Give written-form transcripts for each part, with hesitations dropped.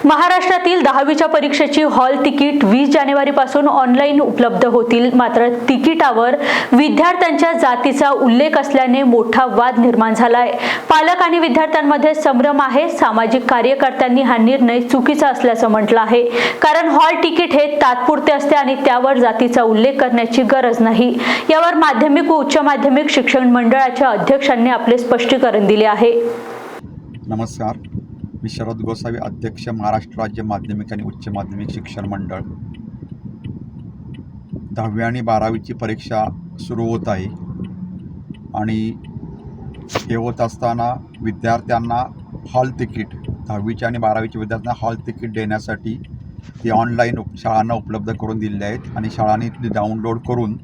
महाराष्ट्रातील 10वीच्या परीक्षेची hall ticket 20 जानेवारीपासून ऑनलाईन उपलब्ध होतील। मात्र तिकिटावर विद्यार्थ्यांच्या जातीचा उल्लेख असल्याने मोठा वाद निर्माण झालाय। पालक आणि विद्यार्थ्यांमध्ये संभ्रम आहे। सामाजिक कार्यकर्त्यांनी हा निर्णय चुकीचा असल्याचं म्हटलं आहे, कारण हॉल तिकीट हे तात्पुरते असते आणि त्यावर जातीचा उल्लेख करण्याची गरज नाही। यावर माध्यमिक व उच्च माध्यमिक शिक्षण मंडळाच्या अध्यक्षांनी आपले स्पष्टीकरण दिले आहे। नमस्कार, मी शरद गोसावी, अध्यक्ष, महाराष्ट्र राज्य माध्यमिक आणि उच्च माध्यमिक शिक्षण मंडळ। 10वी आणि 12वीची परीक्षा सुरू होत आहे आणि हे होत असताना विद्यार्थ्यांना हॉल तिकीट 10वीच्या आणि 12वीच्या विद्यार्थ्यांना हॉल तिकीट देण्यासाठी ती ऑनलाईन शाळांना उपलब्ध करून दिलेले आहेत आणि शाळांनी ती डाउनलोड करून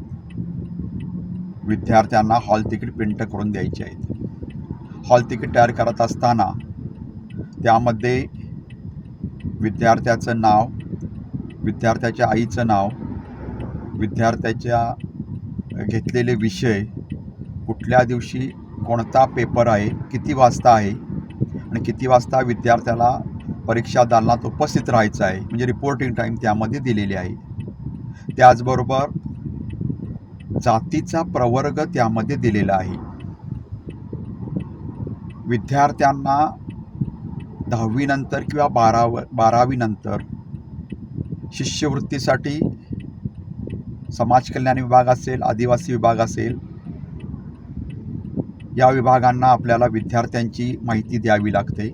विद्यार्थ्यांना हॉल तिकीट प्रिंट करून द्यायचे आहेत। हॉल तिकीट तयार करत असताना त्यामध्ये विद्यार्थ्याचं नाव, विद्यार्थ्याच्या आईचं नाव, विद्यार्थ्याच्या घेतलेले विषय, कुठल्या दिवशी कोणता पेपर आहे, किती वाजता आहे आणि किती वाजता विद्यार्थ्याला परीक्षा दालनात उपस्थित राहायचं आहे, म्हणजे रिपोर्टिंग टाईम त्यामध्ये दिलेली आहे। त्याचबरोबर जातीचा प्रवर्ग त्यामध्ये दिलेला आहे। विद्यार्थ्यांना 10वी नंतर किंवा 12वी नंतर शिष्यवृत्तीसाठी समाज कल्याण विभाग असेल, आदिवासी विभाग असेल, या विभागांना आपल्याला विद्यार्थ्यांची माहिती द्यावी लागते।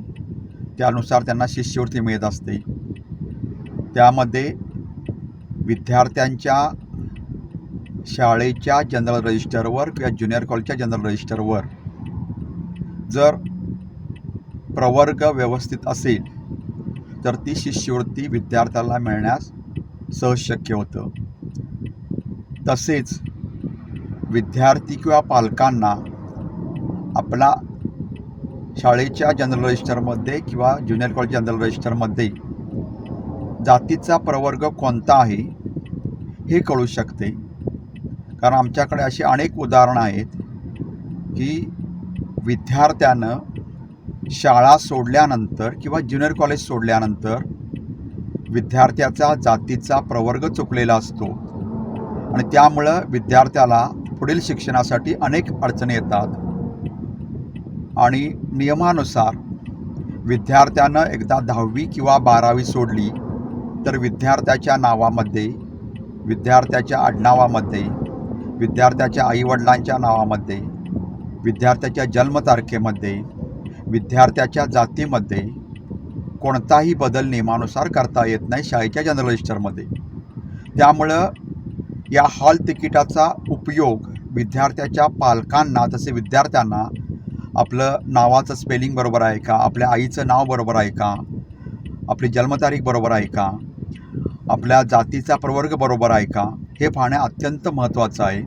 त्यानुसार त्यांना शिष्यवृत्ती मिळत असते। त्यामध्ये विद्यार्थ्यांच्या शाळेच्या जनरल रजिस्टरवर किंवा ज्युनियर कॉलेजच्या जनरल रजिस्टरवर जर प्रवर्ग व्यवस्थित असेल तर ती शिष्यवृत्ती विद्यार्थ्याला मिळण्यास सहज शक्य होतं। तसेच विद्यार्थी किंवा पालकांना आपला शाळेच्या जनरल रजिस्टरमध्ये किंवा ज्युनियर कॉलेज जनरल रजिस्टरमध्ये जातीचा प्रवर्ग कोणता आहे हे कळू शकते, कारण आमच्याकडे अशी अनेक उदाहरणं आहेत की विद्यार्थ्यानं शाळा सोडल्यानंतर किंवा ज्युनियर कॉलेज सोडल्यानंतर विद्यार्थ्याचा जातीचा प्रवर्ग चुकलेला असतो आणि त्यामुळं विद्यार्थ्याला पुढील शिक्षणासाठी अनेक अडचणी येतात आणि नियमानुसार विद्यार्थ्यानं एकदा 10वी किंवा 12वी सोडली तर विद्यार्थ्याच्या नावामध्ये, विद्यार्थ्याच्या आडनावामध्ये, विद्यार्थ्याच्या आईवडिलांच्या नावामध्ये, विद्यार्थ्याच्या जन्मतारखेमध्ये, विद्यार्थ्याच्या जातीमध्ये कोणताही बदल नियमानुसार करता येत नाही शाळेच्या जनरल रजिस्टरमध्ये। त्यामुळं या हॉल तिकिटाचा उपयोग विद्यार्थ्याच्या पालकांना तसे विद्यार्थ्यांना आपलं नावाचं स्पेलिंग बरोबर आहे का, आपल्या आईचं नाव बरोबर आहे का, आपली जन्मतारीख बरोबर आहे का, आपल्या जातीचा प्रवर्ग बरोबर आहे का, हे पाहणे अत्यंत महत्त्वाचं आहे।